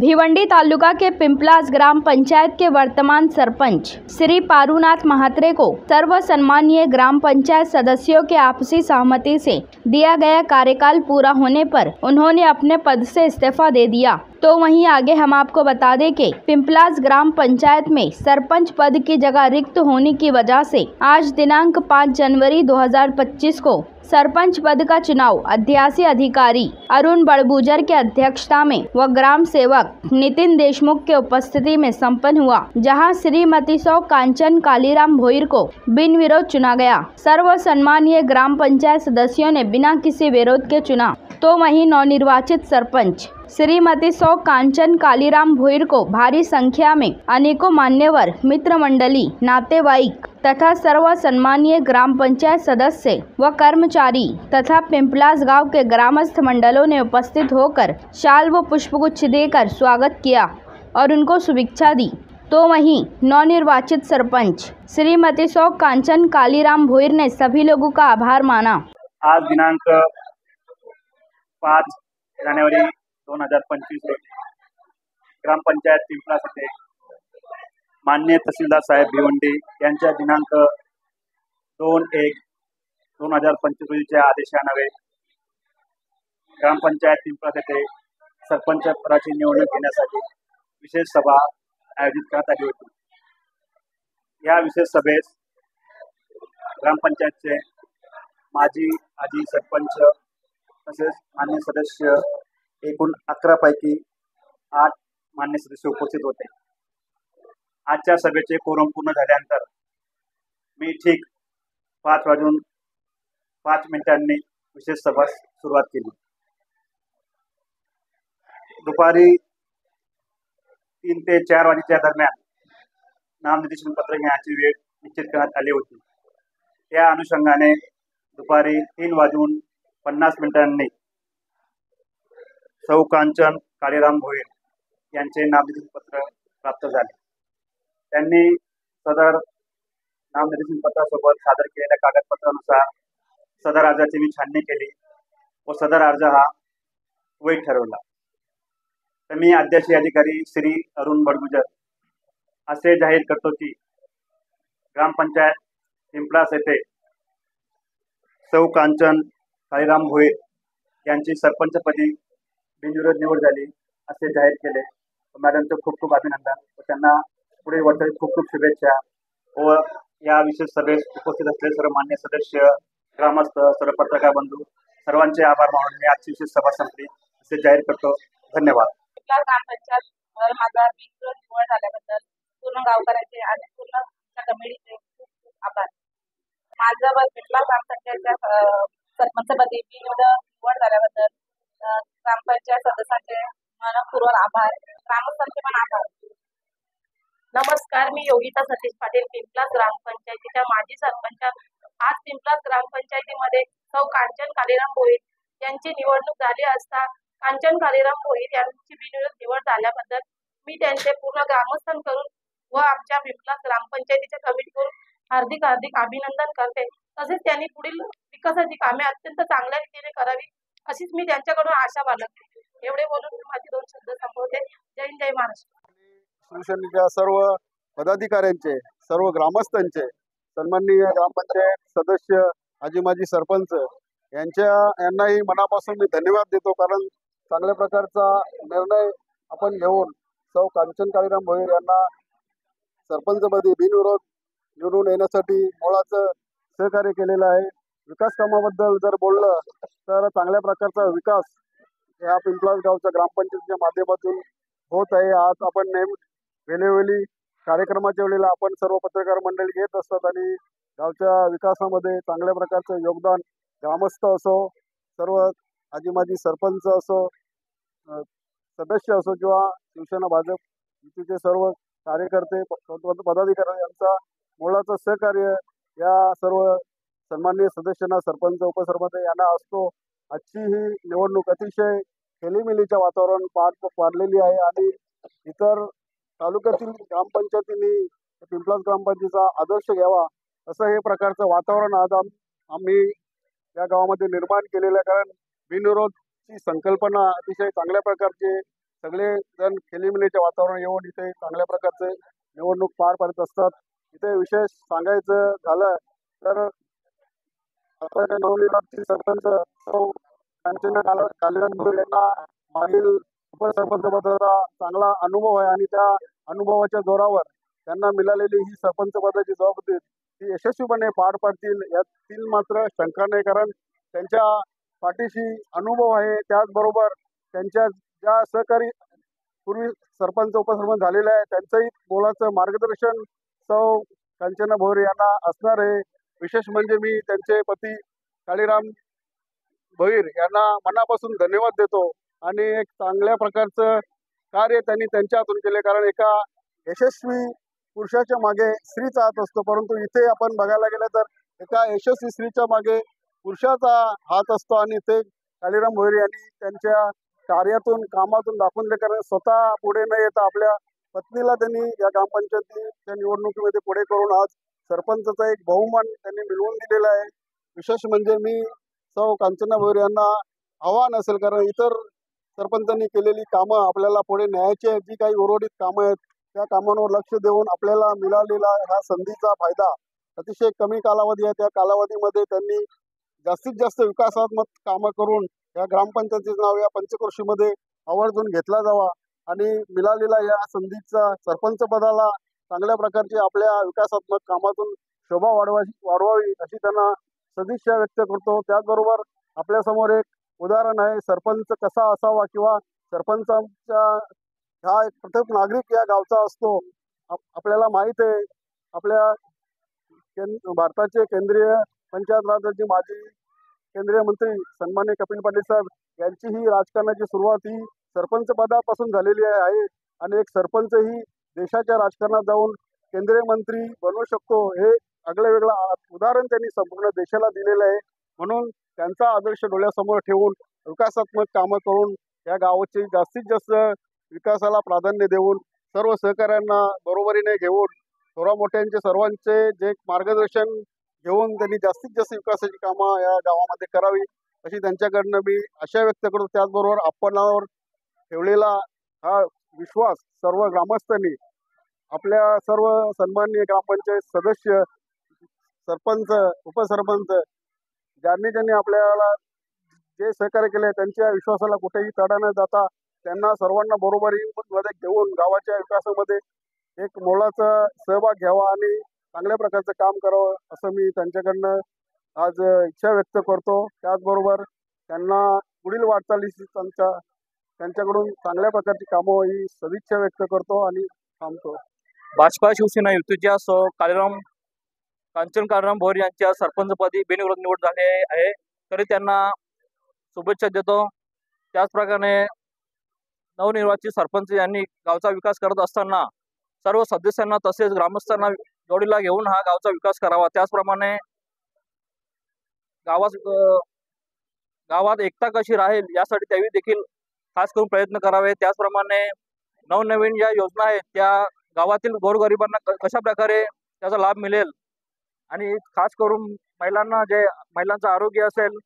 भिवंडी तालुका के पिंपलास ग्राम पंचायत के वर्तमान सरपंच श्री पारूनाथ महात्रे को सर्व सम्मानीय ग्राम पंचायत सदस्यों के आपसी सहमति से दिया गया कार्यकाल पूरा होने पर उन्होंने अपने पद से इस्तीफा दे दिया। तो वहीं आगे हम आपको बता दें कि पिंपलास ग्राम पंचायत में सरपंच पद की जगह रिक्त होने की वजह से आज दिनांक 5 जनवरी 2025 को सरपंच पद का चुनाव अध्यासी अधिकारी अरुण बड़बूजर के अध्यक्षता में व ग्राम सेवक नितिन देशमुख के उपस्थिति में संपन्न हुआ, जहां श्रीमती सौ कांचन कालीराम भोईर को बिन विरोध चुना गया। सर्व सम्मानीय ग्राम पंचायत सदस्यों ने बिना किसी विरोध के चुना। तो वहीं नवनिर्वाचित सरपंच श्रीमती सौ कांचन कालीराम भोईर को भारी संख्या में अनेकों मान्यवर, मित्र मंडली, नातेवाईक तथा सर्व सम्मानीय ग्राम पंचायत सदस्य व कर्मचारी तथा पिंपलास गांव के ग्रामस्थ मंडलों ने उपस्थित होकर शाल व पुष्पगुच्छ देकर स्वागत किया और उनको शुभेच्छा दी। तो वहीं नवनिर्वाचित सरपंच श्रीमती सौ कांचन कालीराम भोईर ने सभी लोगों का आभार माना। आज दिनांक 5 जानेवारी 2025 रोजी ग्रामपंचायत पिंपलास येथे माननीय तहसीलदार साहेब भिवंडी यांच्या दिनांक 2/1/2025 रोजीच्या आदेशान्वये ग्रामपंचायत पिंपलास येथे सरपंच पदाची निवडणूक घेण्यासाठी विशेष सभा आयोजित करण्यात आली होती। या विशेष सभेस ग्रामपंचायतचे माजी सरपंच तसेच मान्य सदस्य एकूण 11 पैकी 8 मान्य सदस्य उपस्थित होते। आजच्या सभेचे कोरम पूर्ण झाल्यानंतर मी ठीक 5:05 विशेष सभा सुरुवात केली। दुपारी 3 ते 4 वाजेच्या दरम्यान नामनिर्देशन पत्र घेण्याची वेळ निश्चित करण्यात आली होती। त्या अनुषंगाने दुपारी 3:50 सौ कांचन कालीराम भोईर यांचे नामनिर्देशन पत्र प्राप्त झाले। त्यांनी सदर नामनिर्देशन पत्रासोबत सादर केलेल्या कागदपत्रानुसार सदर अर्जाची मी छाननी केली व सदर अर्ज हा वैध ठरवला। तर मी अध्यक्षीय अधिकारी श्री अरुण बड़बूजर असे जाहीर करतो की ग्रामपंचायत पिंपलास येथे सौ कांचन कालीराम भोईर यांची सरपंचपदी बिनविरोध निवड झाली असे जाहीर केले। मॅडमचे खूप अभिनंदन व त्यांना पुढील वाटचालीस खूप शुभेच्छा व या विशेष सभेस उपस्थित असलेले सर्व मान्य सदस्य, ग्रामस्थ, सर्व पत्रकार बंधू सर्वांचे आभार मानून मी आजची विशेष सभा संपली असे जाहीर करतो। धन्यवाद। ग्रामपंचायत माझा बिनविरोध निवड झाल्याबद्दल पूर्ण गावकऱ्यांचे आणि पूर्ण कमिटीचे खूप आभार। माझं पिंपलास ग्रामपंचायतच्या सरपंचपदी बिनविरोध निवड झाल्याबद्दल ग्रामपंचायत सदस्यांचे मनपूर्वक आभार, ग्रामस्थांचे पण आभार। नमस्कार, मी योगिता सतीश पाटील, पिंपलास ग्रामपंचायतीच्या माजी सरपंच। आज पिंपलास ग्रामपंचायतीमध्ये सौ कांचन कालीराम भोईर यांची निवडणूक झाली असता कांचन कालीराम भोईर यांची बिनविरोध निवड झाल्याबद्दल मी त्यांचे पूर्ण ग्रामस्थांकडून व आमच्या पिंपलास ग्रामपंचायतीच्या कमिटीकडून हार्दिक अभिनंदन करते। तसेच त्यांनी पुढील विकासाची कामे अत्यंत चांगल्या रीतीने करावी अशीच मी त्यांच्याकडून आशा बाळगते। एवढे बोलून माझे 2 शब्द संपवते। जय हिंद, जय महाराष्ट्र। शिवसेनेच्या सर्व पदाधिकाऱ्यांचे, सर्व ग्रामस्थांचे, सन्माननीय ग्रामपंचायत सदस्य, माजी सरपंच यांनाही मनापासून मी धन्यवाद देतो। कारण चांगल्या प्रकारचा निर्णय आपण घेऊन सौ कांचन कालीराम भोईर यांना सरपंचपदी बिनविरोध निवडून येण्यासाठी मोलाचं सहकार्य केलेलं आहे। विकास कामाबद्दल जर बोललं तर चांगल्या प्रकारचा विकास या पिंपलास गावच्या ग्रामपंचायतीच्या माध्यमातून होत आहे। आज आपण वेळोवेळी कार्यक्रमाच्या वेळेला आपण सर्व पत्रकार मंडळी घेत असतात आणि गावच्या विकासामध्ये चांगल्या प्रकारचं योगदान ग्रामस्थ असो, सर्व माजी सरपंच असो, सदस्य असो किंवा शिवसेना भाजप युतीचे सर्व कार्यकर्ते, पदाधिकारी यांचा मोलाचं सहकार्य या सर्व सन्माननीय सदस्यांना, सरपंच, उपसरपंच यांना असतो। आजची ही निवडणूक अतिशय खेलीमेलीच्या वातावरण पाडलेली आहे आणि इतर तालुक्यातील ग्रामपंचायतींनी पिंपलास ग्रामपंचायतीचा आदर्श घ्यावा असं हे प्रकारचं वातावरण आज आम्ही या गावामध्ये निर्माण केलेलं आहे। कारण बिनविरोधची संकल्पना अतिशय चांगल्या प्रकारची सगळे जण खेळीमेळीचे वातावरण येऊन इथे चांगल्या प्रकारचे निवडणूक पार पाडत असतात. इथे विशेष सांगायचं झालं तर आता नवनिर्वाचित सरपंच सौ कांचन कालिदास भोईर यांना मागील उपसरपंच पदाचा चांगला अनुभव आहे आणि त्या अनुभवाच्या जोरावर त्यांना मिळालेली ही सरपंच पदाची जबाबदारी ती यशस्वीपणे पार पाडतील यातील मात्र शंका नाही, कारण त्यांच्या पाठीशी अनुभव आहे. त्याचबरोबर त्यांच्या ज्या सहकारी पूर्वी सरपंच उपसरपंच झालेले आहे त्यांचंही मोलाचं मार्गदर्शन सौ कांचन भोईर यांना असणार आहे. विशेष म्हणजे मी त्यांचे पती काळीराम भोईर यांना मनापासून धन्यवाद देतो आणि एक चांगल्या प्रकारचं कार्य त्यांनी त्यांच्या हातून केले, कारण एका यशस्वी पुरुषाच्या मागे स्त्रीचा हात असतो, परंतु इथे आपण बघायला गेलं तर एका यशस्वी स्त्रीच्या मागे पुरुषाचा हात असतो आणि ते काळीराम भोईर यांनी त्यांच्या कार्यातून कामातून दाखवून दिले, कारण स्वतः पुढे न येता आपल्या पत्नीला त्यांनी या ग्रामपंचायतीच्या निवडणुकीमध्ये पुढे करून आज सरपंचाचा एक बहुमान त्यांनी मिळवून दिलेला आहे. विशेष म्हणजे मी सौ कांचन भोईर यांना आव्हान असेल, कारण इतर सरपंचांनी केलेली कामं आपल्याला पुढे न्यायाची जी काही उर्वरित कामं आहेत त्या कामांवर लक्ष देऊन आपल्याला मिळालेला ह्या संधीचा फायदा अतिशय कमी कालावधी आहे, त्या कालावधीमध्ये त्यांनी जास्तीत जास्त विकासात्मक कामं करून या ग्रामपंचायतीचं नाव या पंचक्रोशीमध्ये आवर्जून घेतला जावा आणि मिळालेला या संधीचा सरपंच पदाला चांगल्या प्रकारची आपल्या विकासात्मक कामातून शोभा वाढवावी अशी त्यांना सदिच्छा व्यक्त करतो. त्याचबरोबर आपल्यासमोर एक उदाहरण आहे, सरपंच कसा असावा किंवा सरपंचांच्या हा एक प्रत्येक नागरिक या गावचा असतो. आपल्याला माहीत आहे, आपल्या भारताचे केंद्रीय पंचायत राजाचे माजी केंद्रीय मंत्री सन्माननीय कपिल पाटील साहेब यांची ही राजकारणाची सुरुवात ही सरपंच पदापासून झालेली आहे आणि एक सरपंच ही देशाच्या राजकारणात जाऊन केंद्रीय मंत्री बनवू शकतो हे आगळं वेगळं उदाहरण त्यांनी संपूर्ण देशाला दिलेलं आहे. म्हणून त्यांचा आदर्श डोळ्यासमोर ठेवून विकासात्मक कामं करून या गावाची जास्तीत जास्त विकासाला प्राधान्य देऊन सर्व सहकाऱ्यांना बरोबरीने घेऊन थोडा मोठ्यांचे सर्वांचे जे मार्गदर्शन घेऊन त्यांनी जास्तीत जास्त विकासाची कामं या गावामध्ये करावी अशी त्यांच्याकडनं मी आशा व्यक्त करतो. त्याचबरोबर आपणावर ठेवलेला हा विश्वास सर्व ग्रामस्थांनी आपल्या सर्व सन्माननीय ग्रामपंचायत सदस्य सरपंच उपसरपंच ज्यांनी आपल्याला जे सहकार्य केले त्यांच्या विश्वासाला कुठेही तडा न जाता त्यांना सर्वांना बरोबरीमध्ये घेऊन गावाच्या विकासामध्ये एक मोलाचा सहभाग घ्यावा आणि चांगल्या प्रकारचं काम करावं असं मी त्यांच्याकडनं आज इच्छा व्यक्त करतो. त्याचबरोबर त्यांना पुढील वाटचालीस त्यांच्याकडून चांगल्या प्रकारची कामं ही सदिच्छा व्यक्त करतो आणि थांबतो. भाजपा शिवसेना युतीच्या सौ कांचन कालिराम भोईर यांच्या सरपंचपदी बिनविरोध निवड झाली आहे, तरी त्यांना शुभेच्छा देतो. त्याचप्रकारे नवनिर्वाचित सरपंच यांनी गावचा विकास करत असताना सर्व सदस्यांना तसेच ग्रामस्थांना जोडीला घेऊन हा गावचा विकास करावा. त्याचप्रमाणे गावात एकता कशी राहील यासाठी त्यावेळी देखील खास करून प्रयत्न करावे. त्याचप्रमाणे नवनवीन ज्या योजना आहेत त्या गावातील गोरगरिबांना कशा प्रकारे त्याचा लाभ मिळेल आणि खास करून महिलांचं आरोग्य असेल,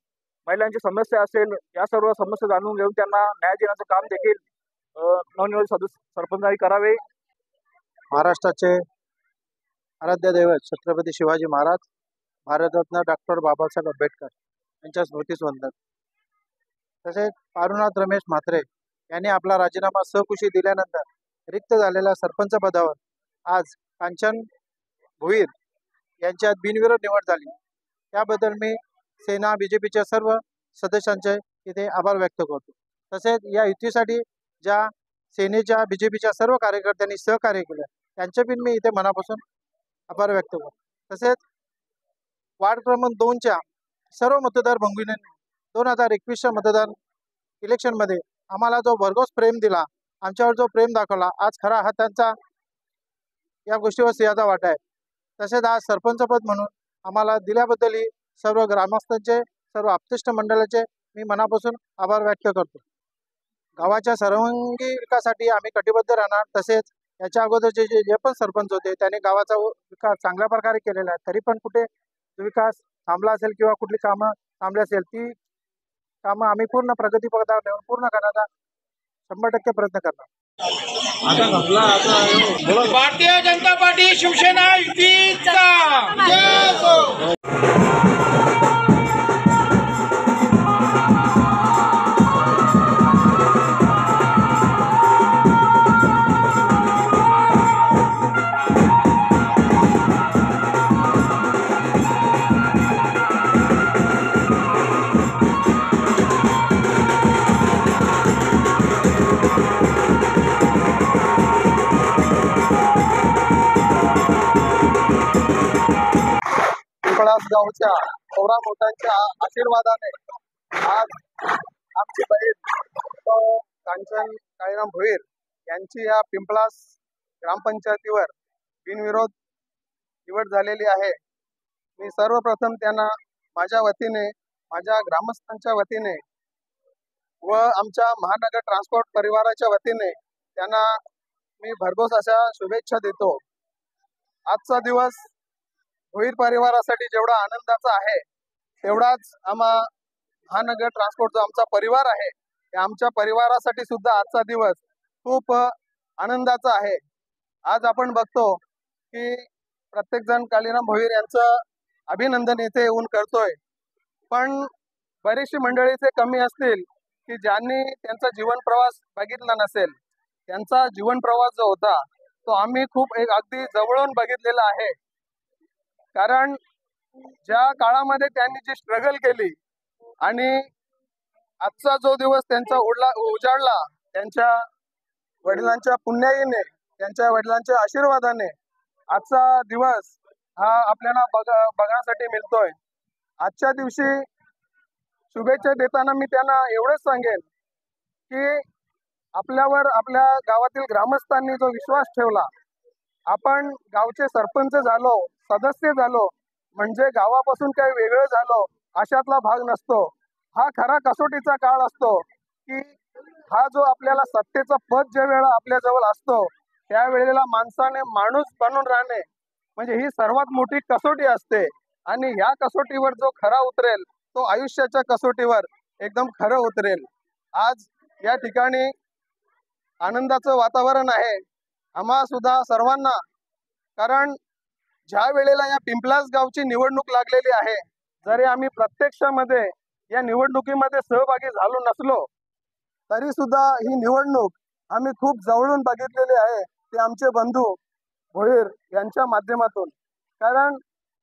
महिलांची समस्या असेल, या सर्व समस्या जाणून घेऊन त्यांना न्याय देण्याचं काम देखील नवनिर्वाचित सरपंचांनी करावे. महाराष्ट्राचे आराध्य दैवत छत्रपती शिवाजी महाराज, भारतरत्न डॉक्टर बाबासाहेब आंबेडकर यांच्या स्मृतीस वंदन. तसेच पारुनाथ रमेश म्हात्रे यांनी आपला राजीनामा सहकुशी दिल्यानंतर रिक्त झालेल्या सरपंच पदावर आज कांचन भोईर यांच्यात बिनविरोध निवड झाली. त्याबद्दल मी सेना BJPच्या सर्व सदस्यांचे इथे आभार व्यक्त करतो. तसेच या युतीसाठी ज्या सेनेच्या BJPच्या सर्व कार्यकर्त्यांनी सहकार्य केलं त्यांचे पण मी इथे मनापासून आभार व्यक्त करतो. तसेच वार्ड क्रमांक 2च्या सर्व मतदार भगिनींनी 2021च्या मतदान इलेक्शनमध्ये आम्हाला जो भरघोस प्रेम दिला, आमच्यावर जो प्रेम दाखवला, आज खरा हा त्यांचा या गोष्टीवर सिंहाचा वाटा आहे. तसेच आज सरपंचपद म्हणून आम्हाला दिल्याबद्दलही सर्व ग्रामस्थांचे सर्व आप्तेष्ट मंडळाचे मी मनापासून आभार व्यक्त करतो. गावाच्या सर्वांगीण विकासासाठी आम्ही कटिबद्ध राहणार. तसेच याच्या अगोदरचे जे पण सरपंच होते त्यांनी गावाचा विकास चांगल्या प्रकारे केलेला आहे, तरी पण कुठे विकास थांबला असेल किंवा कुठली कामं थांबली असेल ती कामं आम्ही पूर्ण प्रगतीपथावर नेऊन पूर्ण करण्याचा 100% प्रयत्न करणार. भारतीय जनता पार्टी शिवसेना युतीचा पिंपळास गावच्या थोरा मोठ्यांच्या आशीर्वादाने आज आमची बहीण तो कांचन काळीराम भोईर यांची या पिंपळास ग्रामपंचायतीवर बिनविरोध निवड झालेली आहे. मी सर्वप्रथम त्यांना माझ्या वतीने, माझ्या ग्रामस्थांच्या वतीने व आमच्या महानगर ट्रान्सपोर्ट परिवाराच्या वतीने त्यांना मी भरघोस अशा शुभेच्छा देतो. आजचा दिवस भोईर परिवारासाठी जेवढा आनंदाचा आहे तेवढाच महानगर ट्रान्सपोर्ट जो आमचा परिवार आहे त्या आमच्या परिवारासाठी सुद्धा आजचा दिवस खूप आनंदाचा आहे. आज आपण बघतो की प्रत्येक जण काळीराम भोईर यांचं अभिनंदन येथे येऊन करतोय, पण बरीचशी मंडळी ते कमी असतील की ज्यांनी त्यांचा जीवन प्रवास बघितला नसेल. त्यांचा जीवन प्रवास जो होता तो आम्ही खूप अगदी जवळून बघितलेला आहे. कारण ज्या काळामध्ये त्यांनी जी स्ट्रगल केली आणि आजचा जो दिवस त्यांचा उजाडला त्यांच्या वडिलांच्या पुण्याईने, त्यांच्या वडिलांच्या आशीर्वादाने आजचा दिवस हा आपल्याला बघण्यासाठी मिळतोय. आजच्या दिवशी शुभेच्छा देताना मी त्यांना एवढंच सांगेन की आपल्यावर आपल्या गावातील ग्रामस्थांनी जो विश्वास ठेवला, आपण गावचे सरपंच झालो, सदस्य झालो म्हणजे गावापासून काही वेगळं झालो अशातला भाग नसतो. हा खरा कसोटीचा काळ असतो की हा जो आपल्याला सत्तेचा पद ज्या वेळेला आपल्या जवळ असतो त्यावेळेला माणसाने माणूस बनून राहणे म्हणजे ही सर्वात मोठी कसोटी असते. आणि ह्या कसोटीवर जो खरा उतरेल तो आयुष्याच्या कसोटीवर एकदम खरं उतरेल. आज या ठिकाणी आनंदाचं वातावरण आहे आम्हा सुद्धा सर्वांना. कारण ज्या वेळेला या पिंपलास गावची निवडणूक लागलेली आहे, जरी आम्ही प्रत्यक्षामध्ये या निवडणुकीमध्ये सहभागी झालो नसलो तरी सुद्धा ही निवडणूक आम्ही खूप जवळून बघितलेली आहे. ते आमचे बंधू भोईर यांच्या माध्यमातून. कारण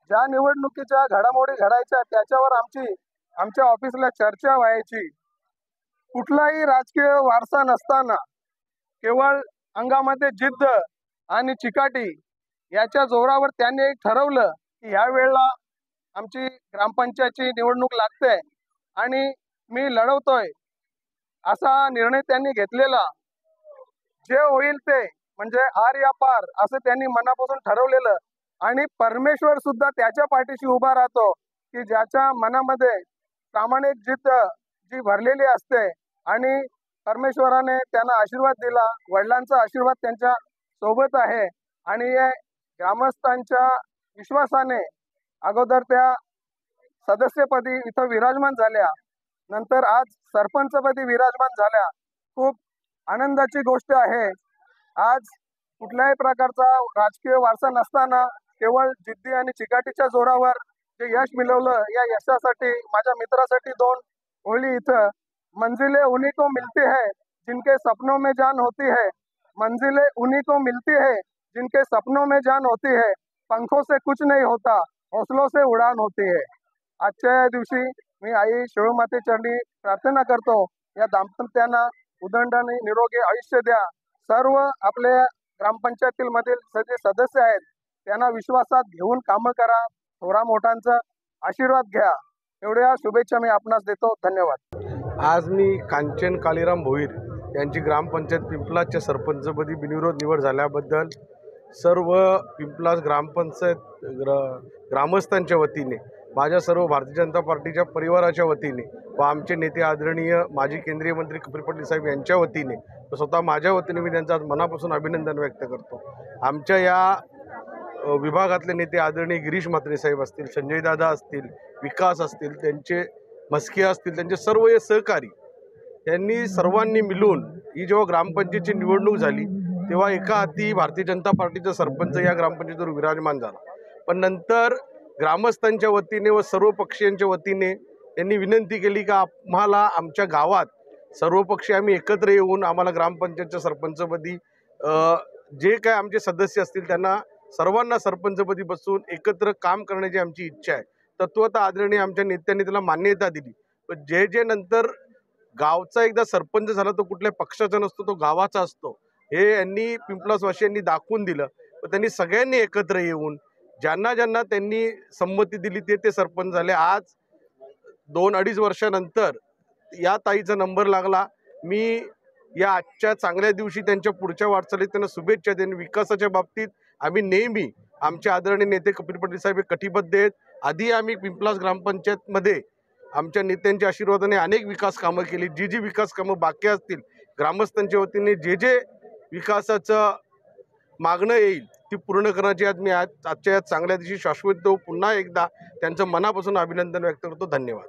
ज्या निवडणुकीच्या घडामोडी घडायच्या त्याच्यावर आमच्या ऑफिसला चर्चा व्हायची. कुठलाही राजकीय वारसा नसताना केवळ अंगामध्ये जिद्द आणि चिकाटी याच्या जोरावर त्यांनी एक ठरवलं की ह्या वेळेला आमची ग्रामपंचायतची निवडणूक लागते आणि मी लढवतोय असा निर्णय त्यांनी घेतलेला. जे होईल ते म्हणजे आर या पार असं त्यांनी मनापासून ठरवलेलं. आणि परमेश्वर सुद्धा त्याच्या पाठीशी उभा राहतो की ज्याच्या मनामध्ये प्रामाणिक जिद्द जी भरलेली असते. आणि परमेश्वराने त्यांना आशीर्वाद दिला, वडिलांचा आशीर्वाद त्यांच्या सोबत आहे. आणि ग्रामस्थांच्या विश्वासाने अगोदर त्या सदस्यपदी इथं विराजमान झाल्या, नंतर आज सरपंचपदी विराजमान झाल्या. खूप आनंदाची गोष्ट आहे. आज कुठल्याही प्रकारचा राजकीय वारसा नसताना केवळ जिद्दी आणि चिकाटीच्या जोरावर जे यश मिळवलं, या यशासाठी माझ्या मित्रासाठी 2 ओळी इथं. मंजिलें उन्हीं को मिलती है जिनके सपनों में जान होती है. मंजिलें उन्हीं को मिलती है जिनके सपनों में जान होती है. पंखों से कुछ नहीं होता, हौसलों से उड़ान होती है. आजच्या या दिवशी मी आई शिवमाते चरणी प्रार्थना करतो या दाम्पत्यांना उदंड आणि निरोगी आयुष्य द्या. सर्व आपल्या ग्रामपंचायतील मधील जे सदस्य आहेत त्यांना विश्वासात घेऊन कामं करा. थोरा मोठ्यांचा आशीर्वाद घ्या. एवढ्या शुभेच्छा मी आपणास देतो. धन्यवाद. आज मी कांचन काळीराम भोईर यांची ग्रामपंचायत पिंपलासच्या सरपंचपदी बिनविरोध निवड झाल्याबद्दल सर्व पिंपलास ग्रामपंचायत ग्रामस्थांच्या वतीने, माझ्या सर्व भारतीय जनता पार्टीच्या परिवाराच्या वतीने व आमचे नेते आदरणीय माजी केंद्रीय मंत्री कपिल पाटील साहेब यांच्या वतीने व स्वतः माझ्या वतीने मी त्यांचं आज मनापासून अभिनंदन व्यक्त करतो. आमच्या या विभागातले नेते आदरणीय गिरीश म्हात्रे साहेब असतील, संजय दादा असतील, विकास असतील, त्यांचे मस्के असतील, त्यांचे सर्व हे सहकारी यांनी सर्वांनी मिळून ही जेव्हा ग्रामपंचायतची निवडणूक झाली तेव्हा एका हाती भारतीय जनता पार्टीचा सरपंच या ग्रामपंचायतीवर विराजमान झाला, पण नंतर ग्रामस्थांच्या वतीने व सर्व पक्षीयांच्या वतीने त्यांनी विनंती केली का आम्हाला आमच्या गावात सर्व पक्षी आम्ही एकत्र येऊन आम्हाला ग्रामपंचायतच्या सरपंचपदी जे काय आमचे सदस्य असतील त्यांना सर्वांना सरपंचपदी बसून एकत्र काम करण्याची आमची इच्छा आहे. तत्वतः आदरणीय आमच्या नेत्यांनी त्याला मान्यता दिली. पण जे नंतर गावचा एकदा सरपंच झाला तो कुठल्या पक्षाचा नसतो, तो गावाचा असतो हे यांनी पिंपलासवासियांनी दाखवून दिलं. पण त्यांनी सगळ्यांनी एकत्र येऊन ज्यांना ज्यांना त्यांनी संमती दिली ते सरपंच झाले. आज 2-2.5 वर्षानंतर या ताईचा नंबर लागला. मी या आजच्या चांगल्या दिवशी त्यांच्या पुढच्या वाटचालीत त्यांना शुभेच्छा देईन. विकासाच्या बाबतीत आम्ही नेहमी आमचे आदरणीय नेते कपिल पाटील साहेब कटिबद्ध आहेत. आधी आम्ही पिंपलास ग्रामपंचायतमध्ये आमच्या नेत्यांच्या आशीर्वादाने अनेक विकास कामं केली. जी विकास कामं बाकी असतील ग्रामस्थांच्या वतीने जे विकासाचं मागणं येईल ती पूर्ण करण्याची आज मी आजच्या या चांगल्या दिवशी शाश्वत पुन्हा एकदा त्यांचं मनापासून अभिनंदन व्यक्त करतो. धन्यवाद.